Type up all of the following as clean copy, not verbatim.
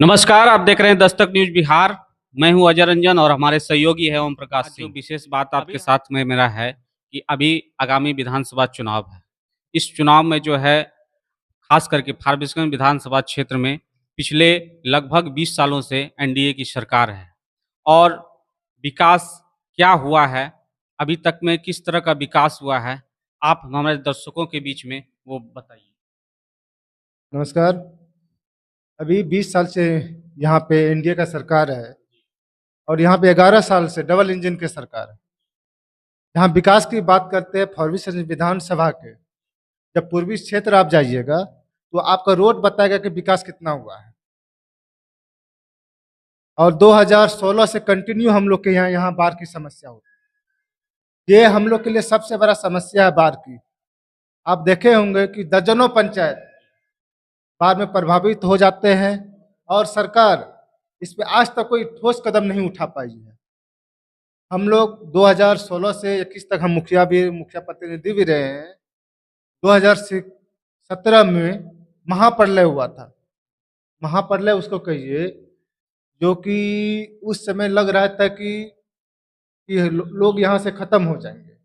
नमस्कार, आप देख रहे हैं दस्तक न्यूज बिहार। मैं हूं अजय रंजन और हमारे सहयोगी है ओम प्रकाश सिंह। जो विशेष बात आपके साथ में मेरा है कि अभी आगामी विधानसभा चुनाव है। इस चुनाव में जो है खास करके फारबिसगंज विधानसभा क्षेत्र में पिछले लगभग 20 सालों से एनडीए की सरकार है और विकास क्या हुआ है, अभी तक में किस तरह का विकास हुआ है, आप हमारे दर्शकों के बीच में वो बताइए। नमस्कार। अभी 20 साल से यहाँ पे एनडीए का सरकार है और यहाँ पे 11 साल से डबल इंजन की सरकार है। यहाँ विकास की बात करते हैं फारबिसगंज विधानसभा के, जब पूर्वी क्षेत्र आप जाइएगा तो आपका रोड बताएगा कि विकास कितना हुआ है। और 2016 से कंटिन्यू हम लोग के यहाँ बाढ़ की समस्या होती है। ये हम लोग के लिए सबसे बड़ा समस्या है बाढ़ की। आप देखे होंगे कि दर्जनों पंचायत बाढ़ में प्रभावित हो जाते हैं और सरकार इस पे आज तक कोई ठोस कदम नहीं उठा पाई है। हम लोग 2016 से 21 तक हम मुखिया प्रतिनिधि भी रहे हैं। 2017 में महाप्रलय हुआ था। महाप्रलय उसको कहिए, जो कि उस समय लग रहा था कि लोग यहाँ से खत्म हो जाएंगे।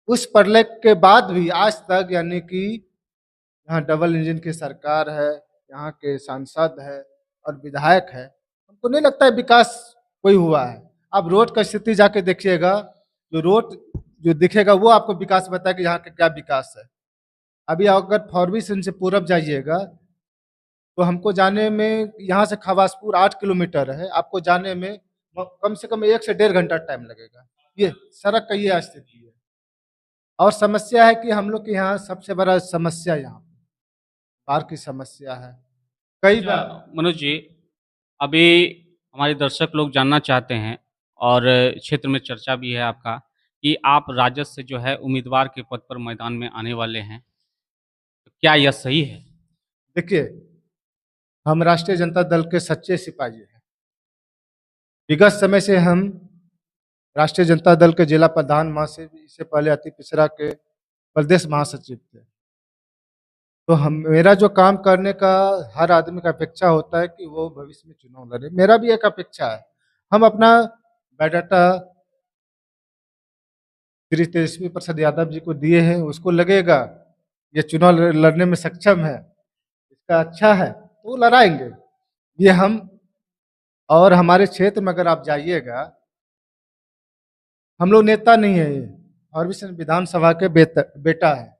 उस प्रलय के बाद भी आज तक, यानी कि यहाँ डबल इंजन की सरकार है, यहाँ के सांसद है और विधायक है, हमको नहीं लगता है विकास कोई हुआ है। आप रोड का स्थिति जाके देखिएगा, जो रोड जो दिखेगा वो आपको विकास बताए कि यहाँ का क्या विकास है। अभी अगर फारबिसगंज से पूरब जाइएगा तो हमको जाने में यहाँ से खवासपुर 8 किलोमीटर है, आपको जाने में कम से कम 1 से 1.5 घंटा टाइम लगेगा। ये सड़क का ये स्थिति है। और समस्या है कि हम लोग के यहाँ सबसे बड़ा समस्या यहाँ बाढ़ की समस्या है। कई बार मनोज जी, अभी हमारे दर्शक लोग जानना चाहते हैं और क्षेत्र में चर्चा भी है आपका कि आप राजद से जो है उम्मीदवार के पद पर मैदान में आने वाले हैं, तो क्या यह सही है? देखिए, हम राष्ट्रीय जनता दल के सच्चे सिपाही हैं। विगत समय से हम राष्ट्रीय जनता दल के जिला प्रधान महासचिव, इससे पहले अति पिछड़ा के प्रदेश महासचिव थे। तो हम मेरा जो काम करने का हर आदमी का अपेक्षा होता है कि वो भविष्य में चुनाव लड़े। मेरा भी एक अपेक्षा है। हम अपना बायोडाटा श्री तेजस्वी प्रसाद यादव जी को दिए हैं, उसको लगेगा ये चुनाव लड़ने में सक्षम है, इसका अच्छा है तो वो लड़ाएंगे। ये हम और हमारे क्षेत्र में अगर आप जाइएगा, हम लोग नेता नहीं है, ये फारबिसगंज विधानसभा के बेटा है।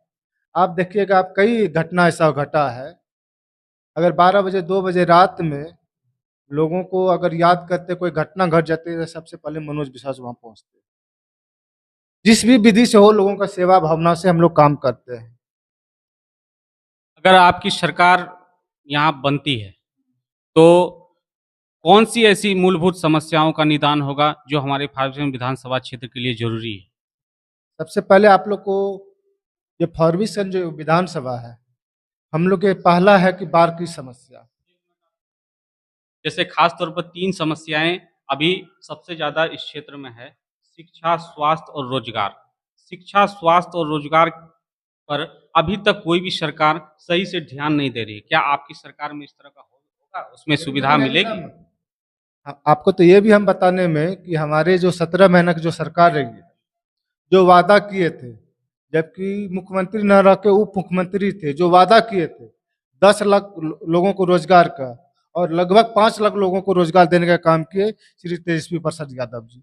आप देखिएगा, आप कई घटना ऐसा घटा है। अगर 12 बजे 2 बजे रात में लोगों को अगर याद करते कोई घटना घट जाती है तो सबसे पहले मनोज विश्वास वहां पहुंचते। जिस भी विधि से हो, लोगों का सेवा भावना से हम लोग काम करते हैं। अगर आपकी सरकार यहाँ बनती है तो कौन सी ऐसी मूलभूत समस्याओं का निदान होगा जो हमारे फारबिसगंज विधानसभा क्षेत्र के लिए जरूरी है? सबसे पहले आप लोग को ये फारबिसगंज जो विधानसभा है, हम लोग के पहला है कि बाढ़ की समस्या। जैसे खास तौर पर 3 समस्याएं अभी सबसे ज्यादा इस क्षेत्र में है: शिक्षा, स्वास्थ्य और रोजगार। शिक्षा, स्वास्थ्य और रोजगार पर अभी तक कोई भी सरकार सही से ध्यान नहीं दे रही है। क्या आपकी सरकार में इस तरह का होगा, उसमें सुविधा मिलेगी? आपको तो ये भी हम बताने में कि हमारे जो 17 महीने की जो सरकार रही है, जो वादा किए थे, जबकि मुख्यमंत्री न रह के उप मुख्यमंत्री थे, जो वादा किए थे 10 लाख लोगों को रोजगार का और लगभग 5 लाख लोगों को रोजगार देने का काम किए श्री तेजस्वी प्रसाद यादव जी।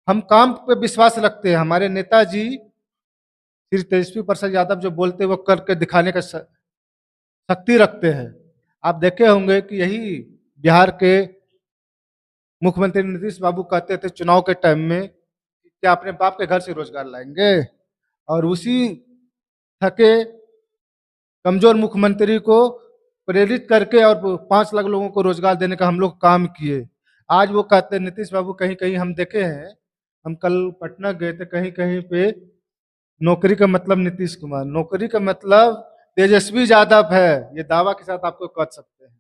हम काम पे विश्वास रखते हैं। हमारे नेताजी श्री तेजस्वी प्रसाद यादव जो बोलते हैं वो करके दिखाने का शक्ति रखते हैं। आप देखे होंगे कि यही बिहार के मुख्यमंत्री नीतीश बाबू कहते थे चुनाव के टाइम में, क्या अपने बाप के घर से रोजगार लाएंगे, और उसी थके कमजोर मुख्यमंत्री को प्रेरित करके और 5 लाख लोगों को रोजगार देने का हम लोग काम किए। आज वो कहते हैं नीतीश बाबू, कहीं कहीं हम देखे हैं, हम कल पटना गए थे, कहीं कहीं पे नौकरी का मतलब नीतीश कुमार, नौकरी का मतलब तेजस्वी यादव है, ये दावा के साथ आपको कह सकते हैं।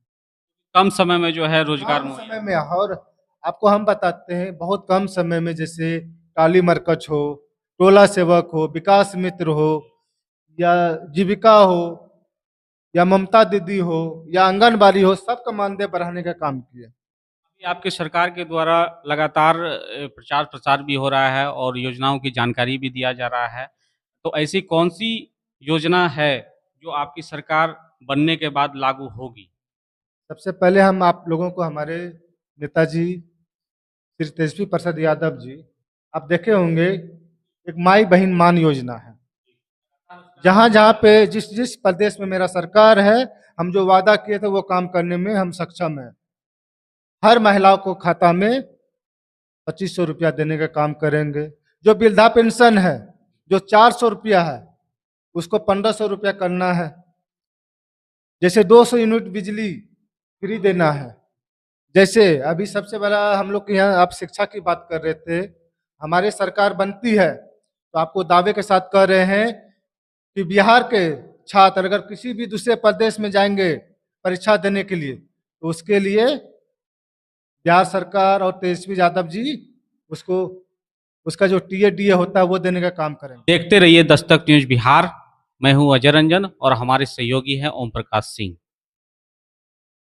कम समय में जो है रोजगार कम मुहैया। समय में, और आपको हम बताते हैं बहुत कम समय में, जैसे काली मरकज हो, टोला सेवक हो, विकास मित्र हो या जीविका हो, या ममता दीदी हो या आंगनबाड़ी हो, सबका मानदेय बढ़ाने का काम किए। अभी आपकी सरकार के द्वारा लगातार प्रचार प्रसार भी हो रहा है और योजनाओं की जानकारी भी दिया जा रहा है। तो ऐसी कौन-सी योजना है जो आपकी सरकार बनने के बाद लागू होगी? सबसे पहले हम आप लोगों को हमारे नेताजी श्री तेजस्वी प्रसाद यादव जी, आप देखे होंगे, एक माई बहन मान योजना है। जहाँ-जहाँ पे जिस-जिस प्रदेश में मेरा सरकार है, हम जो वादा किए थे वो काम करने में हम सक्षम हैं। हर महिलाओं को खाता में 2500 रुपया देने का काम करेंगे। जो वृद्धा पेंशन है, जो 400 रुपया है, उसको 1500 रुपया करना है। जैसे 200 यूनिट बिजली फ्री देना है। जैसे अभी सबसे बड़ा हम लोग के यहाँ आप शिक्षा की बात कर रहे थे, हमारी सरकार बनती है, तो आपको दावे के साथ कह रहे हैं कि बिहार के छात्र अगर किसी भी दूसरे प्रदेश में जाएँगे परीक्षा देने के लिए, तो उसके लिए बिहार सरकार और तेजस्वी यादव जी उसको उसका जो टीए डीए होता है वो देने का काम करेंगे। देखते रहिए दस्तक न्यूज़ बिहार। मैं हूँ अजय रंजन और हमारे सहयोगी हैं ओम प्रकाश सिंह।